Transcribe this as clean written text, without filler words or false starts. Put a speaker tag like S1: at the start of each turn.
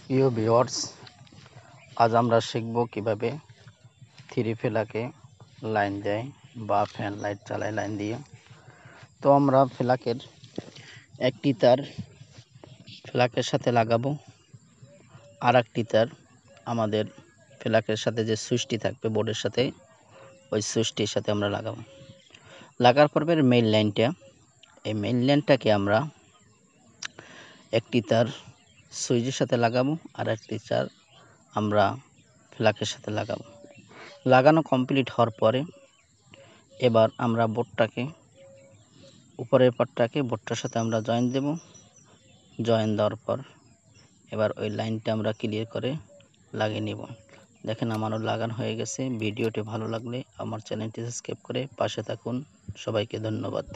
S1: প্রিয় ভিউয়ার্স, আজ আমরা শিখব কিভাবে থ্রি ফেলাকে লাইন দেয় বা ফ্যান লাইট চালায় লাইন দিয়ে। তো আমরা ফেলাকের একটি তার ফেলাকের সাথে লাগাবো, আর একটি তার আমাদের ফেলাকের সাথে যে সুইচটি থাকবে বোর্ডের সাথে, ওই সুইচটির সাথে আমরা লাগার পর মেইন লাইনটা, এই মেইন লাইনটাকে আমরা একটি তার সুইচের সাথে লাগাবো, আর একটি তার আমরা ফ্ল্যাগের সাথে লাগানো কমপ্লিট হওয়ার পরে এবার আমরা বোর্ডটাকে উপরের পার্টটাকে বোর্ডটার সাথে আমরা জয়েন দেব। জয়েন দেওয়ার পর এবার ওই লাইনটা আমরা ক্লিয়ার করে লাগিয়ে নেব। দেখেন আমারও লাগানো হয়ে গেছে। ভিডিওটি ভালো লাগলে আমার চ্যানেলটি সাবস্ক্রাইব করে পাশে থাকুন। সবাইকে ধন্যবাদ।